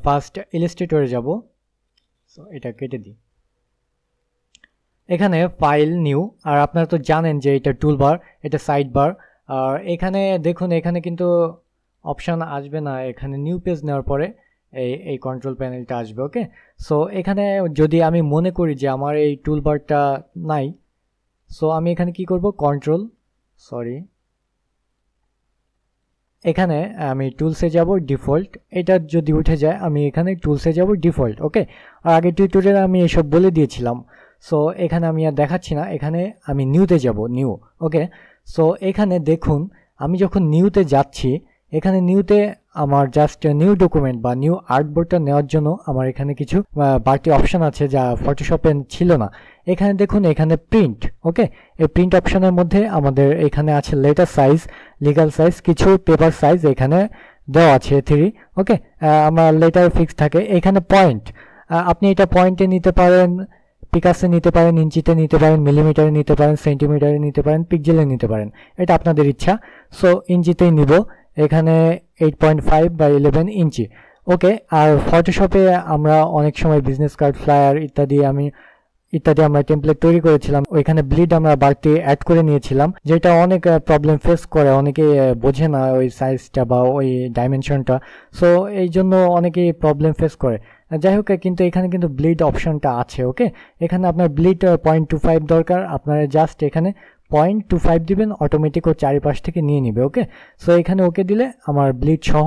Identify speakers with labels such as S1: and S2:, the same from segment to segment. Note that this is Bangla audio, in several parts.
S1: ফার্স্ট ইলাস্ট্রেটরে যাব। সো এটা কেটে দিই। এখানে ফাইল নিউ, আর আপনারা তো জানেন যে এটা টুলবার, এটা সাইড বার। আর এখানে দেখুন, এখানে কিন্তু অপশান আসবে না, এখানে নিউ পেজ নেওয়ার পরে এই কন্ট্রোল প্যানেলটা আসবে। ওকে, সো এখানে যদি আমি মনে করি যে আমার এই টুলবারটা নাই, সো আমি এখানে কি করব, এখানে আমি টুলসে যাব, ডিফল্ট। এটা যদি উঠে যায় আমি এখানে টুলসে যাব, ডিফল্ট। ওকে, আর আগের টিউটোরিয়ালে আমি এসব বলে দিয়েছিলাম। সো এখানে আমি আর দেখাচ্ছি না, এখানে আমি নিউতে যাব, নিউ। ওকে, সো এখানে দেখুন, আমি যখন নিউতে যাচ্ছি, এখানে নিউতে আমার জাস্ট নিউ ডকুমেন্ট বা নিউ আর্টবোর্ডটা নেওয়ার জন্য আমার এখানে কিছু বাড়তি অপশন আছে যা ফটোশপে ছিল না। এখানে দেখুন, এখানে প্রিন্ট। ওকে, এই প্রিন্ট অপশনের মধ্যে আমাদের এখানে আছে লেটার সাইজ, লিগাল সাইজ, কিছু পেপার সাইজ এখানে দেওয়া আছে 3। ওকে, আমার লেটার ফিক্স থাকে। এখানে পয়েন্ট, আপনি এটা পয়েন্টে নিতে পারেন, পিকাসে নিতে পারেন, ইঞ্চিতে নিতে পারেন, মিলিমিটারে নিতে পারেন, সেন্টিমিটারে নিতে পারেন, পিক্সেলে নিতে পারেন, এটা আপনাদের ইচ্ছা। সো ইঞ্চিতেই নিব, এখানে 8.5 বা 11 ইঞ্চি। ওকে, আর ফটোশপে আমরা অনেক সময় বিজনেস কার্ড, ফ্লায়ার ইত্যাদি আমরা টেমপ্লেট তৈরি করেছিলাম, ওইখানে ব্লিড আমরা বাড়তি অ্যাড করে নিয়েছিলাম, যেটা অনেক প্রবলেম ফেস করে, অনেকে বোঝে না ওই সাইজটা বা ওই ডাইমেনশনটা। সো এই জন্য অনেকেই প্রবলেম ফেস করে। যাই হোক, কিন্তু এখানে কিন্তু ব্লিড অপশনটা আছে। ওকে, এখানে আপনার ব্লিড 0.25 দরকার, আপনারা জাস্ট এখানে 0.25 দিবেন, অটোমেটিক ও চারিপাশ থেকে নিয়ে নিবে। ওকে, সো এখানে ওকে দিলে আমার ব্লিড সহ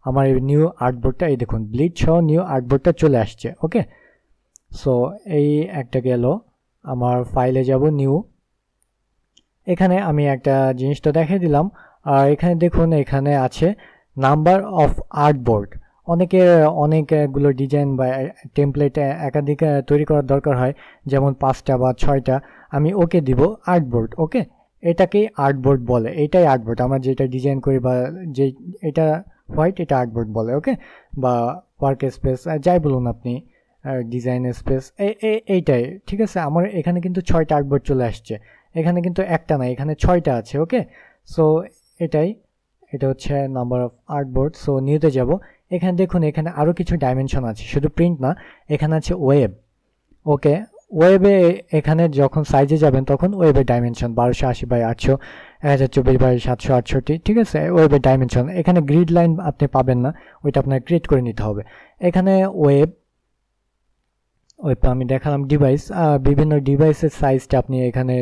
S1: আমার নিউ আর্টবোর্ডটা, এই দেখুন ব্লিড সহ নিউ আর্টবোর্ডটা চলে আসছে। ওকে, সো এই একটা গেল। আমার ফাইলে যাব, নিউ। এখানে আমি একটা জিনিসটা দেখিয়ে দিলাম। আর এখানে দেখুন, এখানে আছে নাম্বার অফ আর্টবোর্ড। অনেকের অনেকগুলো ডিজাইন বা টেমপ্লেট একাধিক তৈরি করার দরকার হয়, যেমন 5টা বা 6টা। আমি ওকে দিব আর্টবোর্ড। ওকে, এটাকেই আর্টবোর্ড বলে, এটাই আর্টবোর্ড। আমরা যেটা ডিজাইন করি বা যে এটা হোয়াইট, এটা আর্টবোর্ড বলে। ওকে, বা ওয়ার্ক স্পেস যাই বলুন আপনি, ডিজাইন স্পেস, এইটাই ঠিক আছে। আমার এখানে কিন্তু 6টা আর্টবোর্ড চলে আসছে, এখানে কিন্তু একটা নাই, এখানে 6টা আছে। ওকে, সো এটা হচ্ছে নাম্বার অফ আর্টবোর্ড। সো নিউতে যাব। এখানে দেখুন, এখানে আরও কিছু ডাইমেনশন আছে, শুধু প্রিন্ট না, এখানে আছে ওয়েব। ওকে, ওয়েবে এখানে যখন সাইজে যাবেন তখন ওয়েবের ডাইমেনশন 1280 বাই 800, 1024 বাই 768, ঠিক আছে। ওয়েবের ডাইমেনশন এখানে গ্রিড লাইন আপনি পাবেন না, ওইটা আপনার ক্রিয়েট করে নিতে হবে। এখানে ওয়েব আমি দেখালাম। ডিভাইস, বিভিন্ন ডিভাইসের সাইজটা আপনি এখানে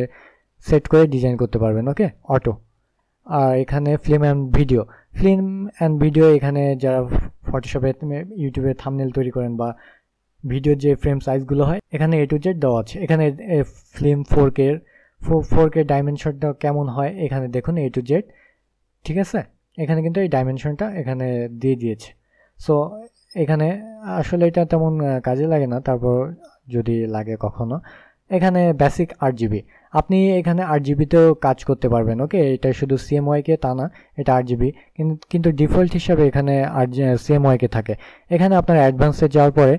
S1: সেট করে ডিজাইন করতে পারবেন। ওকে, অটো। আর এখানে ফিল্ম অ্যান্ড ভিডিও এখানে যারা ফটোশপে, ইউটিউবে থাম্বনেল তৈরি করেন বা ভিডিওর যে ফ্রেম সাইজগুলো হয়, এখানে A to Z দেওয়া আছে। এখানে ফিল্ম 4K ডাইমেনশনটা কেমন হয় এখানে দেখুন, A to Z, ঠিক আছে। এখানে কিন্তু এই ডাইমেনশনটা এখানে দিয়ে দিয়েছে। সো এখানে আসলে এটা তেমন কাজে লাগে না, তারপর যদি লাগে কখনো। এখানে বেসিক 8 GB, আপনি এখানে 8 GB-তেও কাজ করতে পারবেন। ওকে, এটা শুধু CMYK তা না, এটা 8 GB, কিন্তু ডিফল্ট হিসাবে এখানে CMYK থাকে। এখানে আপনার অ্যাডভান্সে যাওয়ার পরে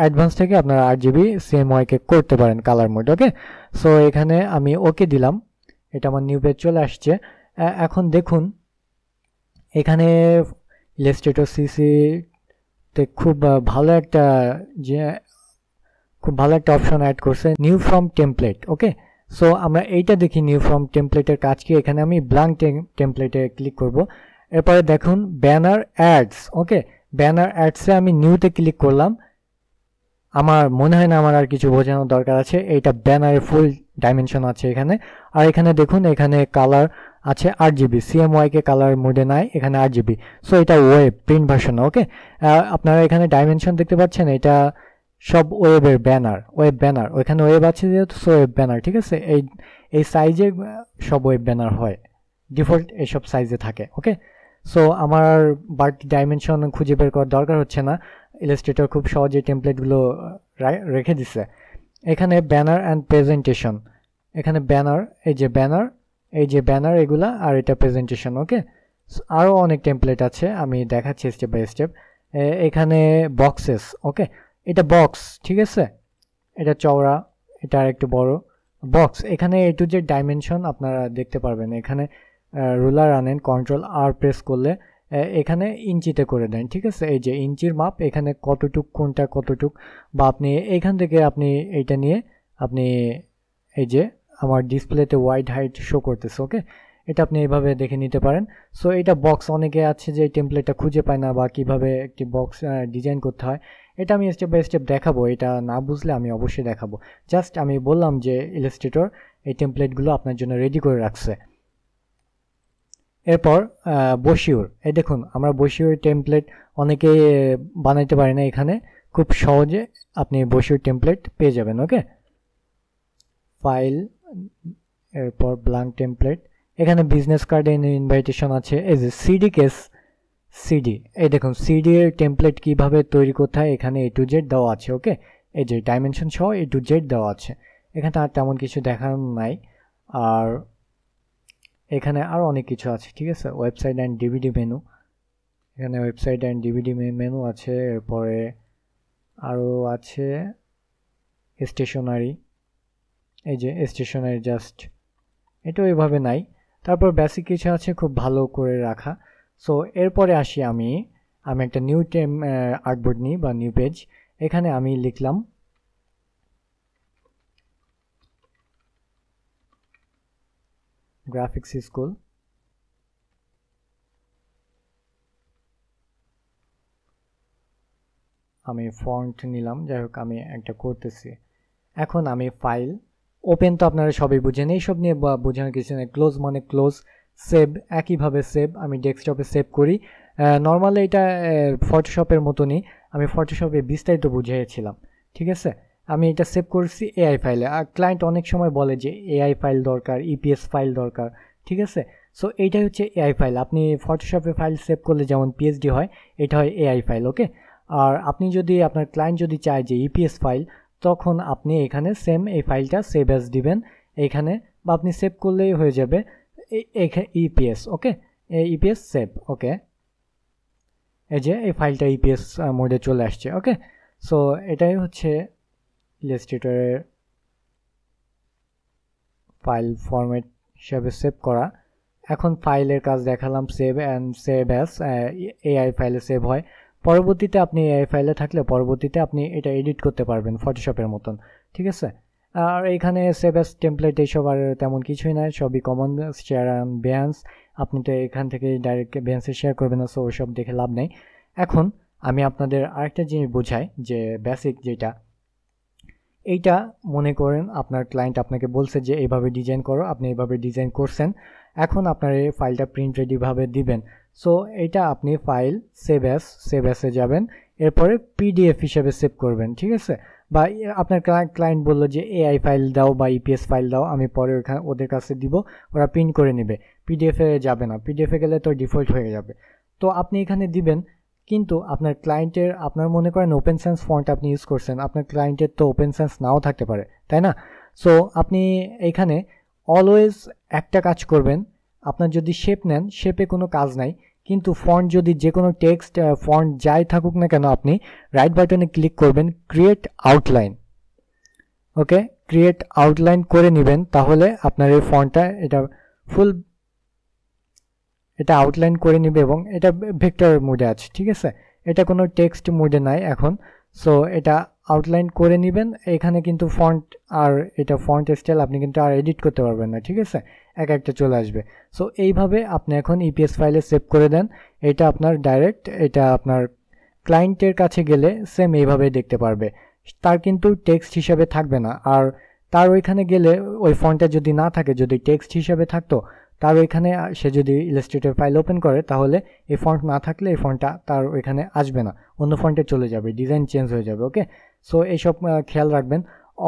S1: অ্যাডভান্স থেকে আপনার 8 GB CMYK করতে পারেন কালার মোড। ওকে, সো এখানে আমি ওকে দিলাম, এটা আমার নিউ পেজ চলে আসছে। এখন দেখুন, এখানে ইলাস্ট্রেটর CC তে খুব ভালো একটা অপশন অ্যাড করছে, new from template. Okay, so আমরা এইটা দেখি, নিউ ফ্রম টেমপ্লেটের কাজ কি। এখানে আমি ব্ল্যাঙ্ক টেমপ্লেটে ক্লিক করব। এরপরে দেখুন ব্যানার অ্যাডস। ওকে, ব্যানার অ্যাডসে আমি নিউতে ক্লিক করলাম। আমার মনে হয় না আমার আর কিছু বোঝানোর দরকার আছে, এইটা ব্যানারের ফুল ডাইমেনশন আছে এখানে। আর এখানে দেখুন, এখানে কালার আছে 8 GB, CMYK কালার মোডে নাই, এখানে 8 GB। সো এটা ওয়েব প্রিন্ট ভার্সন। ওকে, আপনারা এখানে ডাইমেনশন দেখতে পাচ্ছেন, এটা সব ওয়েব ব্যানার, ওইখানে ওয়েব আছে যেহেতু, সো ওয়েব ব্যানার, ঠিক আছে। এই সাইজে সব ওয়েব ব্যানার হয়, ডিফল্ট এইসব সাইজে থাকে। ওকে, সো আমার বাড়তি ডাইমেনশন খুঁজে বের করার দরকার হচ্ছে না, ইলাস্ট্রেটর খুব সহজে টেমপ্লেটগুলো রেখে দিছে। এখানে ব্যানার অ্যান্ড প্রেজেন্টেশন, এখানে এই যে ব্যানার এগুলা, আর এটা প্রেজেন্টেশন। ওকে, আরও অনেক টেমপ্লেট আছে, আমি দেখাচ্ছি স্টেপ বাই স্টেপ। এখানে বক্সেস। ওকে, এটা বক্স, ঠিক আছে, এটা চওড়া, এটা আর একটু বড় বক্স। এখানে A to Z ডাইমেনশন আপনারা দেখতে পারবেন। এখানে রুলার আনেন, Ctrl+R প্রেস করলে এখানে ইঞ্চিতে করে দেন, ঠিক আছে। এই যে ইঞ্চির মাপ, এখানে কতটুক কোনটা কতটুক, বা আপনি এইখান থেকে আপনি এইটা নিয়ে আপনি এই যে আমার ডিসপ্লেতে ওয়াইড হাইট শো করতেছে, ওকে, এটা আপনি এইভাবে দেখে নিতে পারেন। সো এটা বক্স, অনেকে আছে যে টেমপ্লেটটা খুঁজে পায় না বা কিভাবে একটি বক্স ডিজাইন করতে হয়, এটা আমি স্টেপ বাই স্টেপ দেখাবো। এটা না বুঝলে আমি অবশ্যই দেখাবো। জাস্ট আমি বললাম যে ইলাস্ট্রেটর এই টেমপ্লেটগুলো আপনার জন্য রেডি করে রাখছে। এরপর বশিউর, এই দেখুন আমরা বশিউর টেমপ্লেট অনেকে বানাইতে পারি না, এখানে খুব সহজে আপনি বশিউর টেমপ্লেট পেয়ে যাবেন, ওকে। ফাইল, এরপর ব্ল্যাঙ্ক টেমপ্লেট, এখানে বিজনেস কার্ড ইনভাইটেশন আছে। এই যে সিডি কেস, সিডি, এই দেখুন সিডি এর টেমপ্লেট কিভাবে তৈরি করতে হয় এখানে A to Z দেওয়া আছে, ওকে। এই যে ডাইমেনশন সহ A to Z দেওয়া আছে, এখানে আর তেমন কিছু দেখার নাই। আর এখানে আরও অনেক কিছু আছে, ঠিক আছে। ওয়েবসাইট অ্যান্ড ডিভিডি মেনু, এখানে ওয়েবসাইট অ্যান্ড ডিভিডি মেনু আছে। এরপরে আরও আছে স্টেশনারি, এই যে স্টেশনারি জাস্ট, এটা ওইভাবে নাই। তারপর বেসিক কিছু আছে খুব ভালো করে রাখা। সো এরপরে আসি আমি একটা নিউ আর্টবোর্ড নিই বা নিউ পেজ, এখানে আমি লিখলাম গ্রাফিক্স স্কুল। আমি ফন্ট নিলাম, যাই হোক আমি একটা করতেছি। এখন আমি ফাইল ওপেন, তো আপনারা সবাই বুঝেন, এইসব নিয়ে বোঝানোর কিছু নেই। ক্লোজ মানে ক্লোজ, সেভ একইভাবে সেভ, আমি ডেস্কটপে সেভ করি। নর্মালি এটা ফটোশপের মতনই, আমি ফটোশপে বিস্তারিত বুঝিয়েছিলাম, ঠিক আছে। আমি এটা সেভ করছি এআই ফাইলে। আর ক্লায়েন্ট অনেক সময় বলে যে এআই ফাইল দরকার, ইপিএস ফাইল দরকার, ঠিক আছে। সো এইটাই হচ্ছে এআই ফাইল। আপনি ফটোশপে ফাইল সেভ করলে যেমন পিএইচডি হয়, এটা হয় এআই ফাইল, ওকে। আর আপনি যদি আপনার ক্লায়েন্ট যদি চায় যে ইপিএস ফাইল, তখন আপনি এখানে সেম এই ফাইলটা সেভ অ্যাজ দিবেন এখানে, বা আপনি সেভ করলেই হয়ে যাবে ইপিএস, ওকে, ইপিএস সেভ, ওকে। এই যে এই ফাইলটা ইপিএস মোডে চলে আসছে, ওকে। সো এটাই হচ্ছে ইলাস্ট্রেটরের ফাইল ফরম্যাট হিসাবে সেভ করা। এখন ফাইলের কাজ দেখালাম, save and save as, AI ফাইলে সেভ হয়। পরবর্তীতে আপনি এআই ফাইলে থাকলে পরবর্তীতে আপনি এটা এডিট করতে পারবেন ফটোশপের মতন, ঠিক আছে। আর এখানে সেভ অ্যাজ টেমপ্লেট এইসব আর তেমন কিছুই নাই, সবই কমন। শেয়ার অ্যান্ড বেহান্স, আপনি তো এখান থেকে ডাইরেক্ট বেহান্সে শেয়ার করবেন না, সো ওইসব দেখে লাভ নেই। এখন আমি আপনাদের আরেকটা জিনিস বোঝাই, যে বেসিক যেটা, এইটা মনে করেন আপনার ক্লায়েন্ট আপনাকে বলছে যে এইভাবে ডিজাইন করো, আপনি এইভাবে ডিজাইন করছেন, এখন আপনার এই ফাইলটা প্রিন্ট রেডিভাবে দিবেন। সো এটা আপনি ফাইল সেভ অ্যাসে যাবেন, এরপরে পিডিএফ হিসেবে সেভ করবেন, ঠিক আছে। বা আপনার ক্লায়েন্ট বললো যে এআই ফাইল দাও বা ইপিএস ফাইল দাও, আমি পরে ওদের কাছে দিব, ওরা প্রিন্ট করে নেবে, পিডিএফে যাবে না, পিডিএফে গেলে তো ডিফল্ট হয়ে যাবে। তো আপনি এখানে দিবেন, কিন্তু আপনার ক্লায়েন্টের, আপনার মনে করেন ওপেন সেন্স ফন্ট আপনি ইউজ করছেন, আপনার ক্লায়েন্টের তো ওপেন সেন্স নাও থাকতে পারে, তাই না। সো আপনি এখানে অলওয়েজ একটা কাজ করবেন, আপনার যদি শেপ নেন, শেপে কোনো কাজ নাই, কিন্তু ফন্ট যদি যে কোনো টেক্সট ফন্ট যাই থাকুক না কেন, আপনি রাইট বাটনে ক্লিক করবেন, ক্রিয়েট আউটলাইন, ওকে, ক্রিয়েট আউটলাইন করে নেবেন, তাহলে আপনার এই ফন্টটা এটা ফুল এটা আউটলাইন করে নিবে, এবং এটা ভেক্টর মোডে আছে, ঠিক আছে, এটা কোনো টেক্সট মোডে নাই এখন। সো এটা আউটলাইন করে নেবেন, এখানে কিন্তু ফন্ট আর এটা ফন্ট স্টাইল আপনি কিন্তু আর এডিট করতে পারবেন না, ঠিক আছে, এক একটা চলে আসবে। সো এইভাবে আপনি এখন ইপিএস ফাইলে সেভ করে দেন, এটা আপনার ডাইরেক্ট, এটা আপনার ক্লায়েন্টের কাছে গেলে সেম এইভাবে দেখতে পারবে, তার কিন্তু টেক্সট হিসাবে থাকবে না। আর তার ওইখানে গেলে ওই ফন্টটা যদি না থাকে, যদি টেক্সট হিসাবে থাকতো, তার ওইখানে সে যদি ইলাস্ট্রেটর ফাইল ওপেন করে, তাহলে এই ফন্ট না থাকলে এই ফন্টটা তার ওইখানে আসবে না, অন্য ফন্টে চলে যাবে, ডিজাইন চেঞ্জ হয়ে যাবে, ওকে। সো এইসব খেয়াল রাখবেন।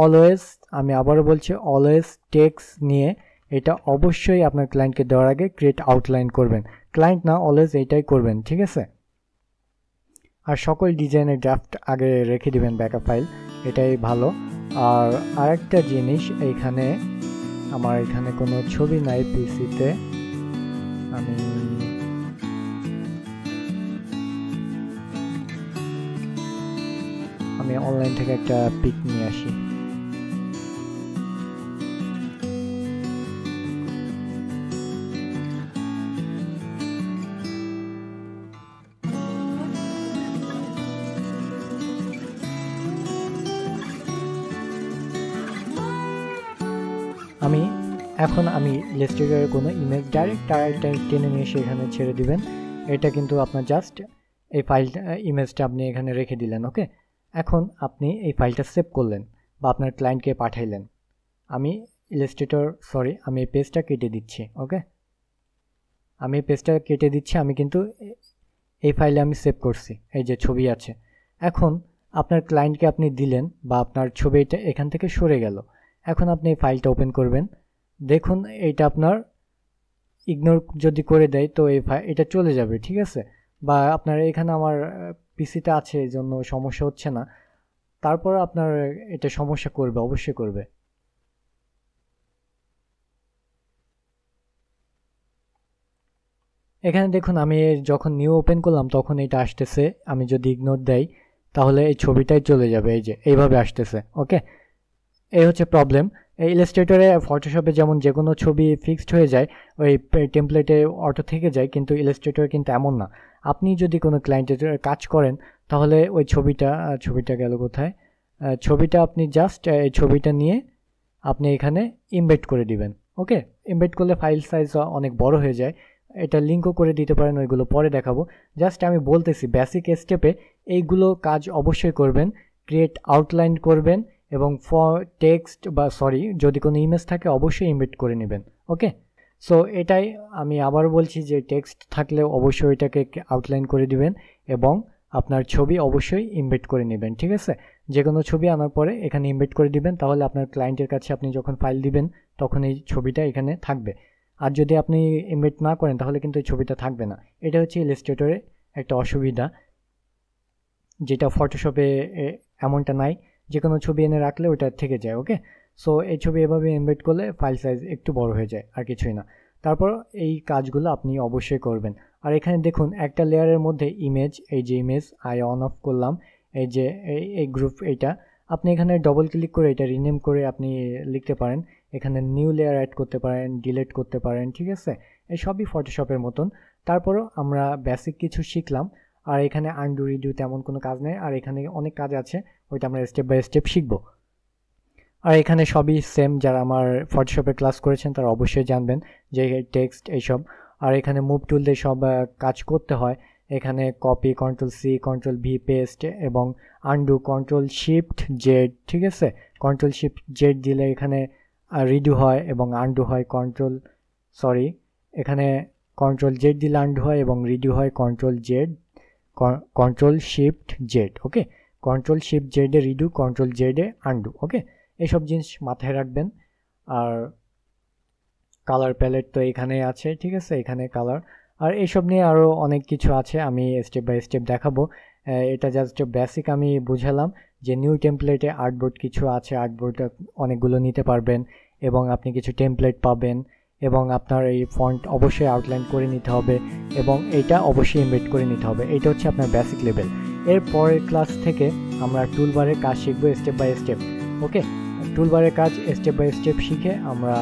S1: অলওয়েজ, আমি আবারও বলছি, অলওয়েজ টেক্সট নিয়ে এটা অবশ্যই আপনার ক্লায়েন্টকে দেওয়ার আগে ক্রিয়েট আউটলাইন করবেন, ক্লায়েন্ট না, অলওয়েজ এইটাই করবেন, ঠিক আছে। আর সকল ডিজাইনের ড্রাফট আগে রেখে দিবেন ব্যাকআপ ফাইল, এটাই ভালো। আর আরেকটা জিনিস, এইখানে আমার এখানে কোনো ছবি নাই পিসিতে, আমি অনলাইন থেকে একটা পিক নিয়ে আসি। এখন আমি ইলাস্ট্রেটরের কোনো ইমেজ ডাইরেক্ট টেনে নিয়ে এসে এখানে ছেড়ে দিবেন। এটা কিন্তু আপনার জাস্ট এই ফাইলটা ইমেজটা আপনি এখানে রেখে দিলেন। ওকে, এখন আপনি এই ফাইলটা সেভ করলেন বা আপনার ক্লায়েন্টকে পাঠাইলেন। আমি এই পেজটা কেটে দিচ্ছি। ওকে, আমি এই পেজটা কেটে দিচ্ছি। আমি কিন্তু এই ফাইলে আমি সেভ করছি, এই যে ছবি আছে। এখন আপনার ক্লায়েন্টকে আপনি দিলেন বা আপনার ছবিটা এখান থেকে সরে গেল। এখন আপনি এই ফাইলটা ওপেন করবেন। দেখুন এইটা আপনার ইগনোর যদি করে দেয় তো এটা চলে যাবে, ঠিক আছে। বা আপনার এখানে আমার পিসিতে আছে এই জন্য সমস্যা হচ্ছে না, তারপর আপনার এটা সমস্যা করবে, অবশ্যই করবে। এখানে দেখুন আমি যখন নিউ ওপেন করলাম তখন এটা আসতেছে। আমি যদি ইগনোর দেই তাহলে এই ছবিটাই চলে যাবে, এই যে এইভাবে আসতেছে। ওকে, এই হচ্ছে প্রবলেম। এই ইলাস্ট্রেটরে ফটোশপে যেমন যে কোনো ছবি ফিক্সড হয়ে যায়, ওই টেমপ্লেটে অটো থেকে যায়, কিন্তু ইলাস্ট্রেটর কিন্তু এমন না। আপনি যদি কোনো ক্লায়েন্টের কাজ করেন তাহলে ওই ছবিটা গেল কোথায়, ছবিটা আপনি জাস্ট এই ছবিটা নিয়ে আপনি এখানে ইমবেড করে দিবেন। ওকে, ইমবেড করলে ফাইল সাইজ অনেক বড় হয়ে যায়। এটা লিঙ্কও করে দিতে পারেন, ওইগুলো পরে দেখাবো। জাস্ট আমি বলতেছি বেসিক স্টেপে এইগুলো কাজ অবশ্যই করবেন। ক্রিয়েট আউটলাইন করবেন এবং টেক্সট বা যদি কোনো ইমেজ থাকে অবশ্যই ইমবেড করে নেবেন। ওকে, সো এটাই আমি আবার বলছি যে টেক্সট থাকলে অবশ্যই এটাকে আউটলাইন করে দিবেন এবং আপনার ছবি অবশ্যই ইমবেড করে নেবেন। ঠিক আছে, যে কোনো ছবি আনার পরে এখানে ইমবেড করে দিবেন, তাহলে আপনার ক্লায়েন্টের কাছে আপনি যখন ফাইল দিবেন তখন এই ছবিটা এখানে থাকবে। আর যদি আপনি ইমবেড না করেন তাহলে কিন্তু এই ছবিটা থাকবে না। এটা হচ্ছে ইলাস্ট্রেটরে একটা অসুবিধা, যেটা ফটোশপে এমনটা নাই। যে কোনো ছবি এনে রাখলে ওটা থেকে যায়। ওকে, সো এই ছবি এভাবে এমবেড করলে ফাইল সাইজ একটু বড় হয়ে যায়, আর কিছুই না। তারপর এই কাজগুলো আপনি অবশ্যই করবেন। আর এখানে দেখুন একটা লেয়ারের মধ্যে ইমেজ, এই যে ইমেজ আই অন অফ করলাম, এই যে এই গ্রুপ, এইটা আপনি এখানে ডবল ক্লিক করে এটা রিনেম করে আপনি লিখতে পারেন। এখানে নিউ লেয়ার অ্যাড করতে পারেন, ডিলিট করতে পারেন। ঠিক আছে, এই সবই ফটোশপের মতন। তারপরও আমরা বেসিক কিছু শিখলাম। আর এখানে আনডু রিডু তেমন কোনো কাজ নেই, আর এখানে অনেক কাজ আছে, ওইটা আমরা স্টেপ বাই স্টেপ শিখব। আর এখানে সবই সেম, যারা আমার ফটোশপে ক্লাস করেছেন তারা অবশ্যই জানবেন যে টেক্সট এইসব। আর এখানে মুভ টুল দিয়ে সব কাজ করতে হয়। এখানে copy control C, control V paste, এবং আনডু কন্ট্রোল শিফট জেড। ঠিক আছে, কন্ট্রোল শিফট জেড দিলে এখানে রিডু হয় এবং আনডু হয়। এখানে কন্ট্রোল জেড দিলে আনডু হয় এবং রিডু হয় control shift Z. Okay, control shift জেডে রিডু, কন্ট্রোল জেডে আনডু। ওকে, এইসব জিনিস মাথায় রাখবেন। আর কালার প্যালেট তো এখানে আছে। ঠিক আছে, এখানে কালার, আর এইসব নিয়ে আরও অনেক কিছু আছে, আমি স্টেপ বাই স্টেপ দেখাবো। এটা জাস্ট বেসিক আমি বুঝালাম যে নিউ টেমপ্লেটে আর্টবোর্ড কিছু আছে, আর্টবোর্ড অনেকগুলো নিতে পারবেন এবং আপনি কিছু টেমপ্লেট পাবেন, এবং আপনার এই ফন্ট অবশ্যই আউটলাইন করে নিতে হবে এবং এইটা অবশ্যই এমবেড করে নিতে হবে। এইটা হচ্ছে আপনার বেসিক লেভেল। এর পরের ক্লাস থেকে আমরা টুলবারের কাজ শিখবো স্টেপ বাই স্টেপ। ওকে, টুলবারের কাজ স্টেপ বাই স্টেপ শিখে আমরা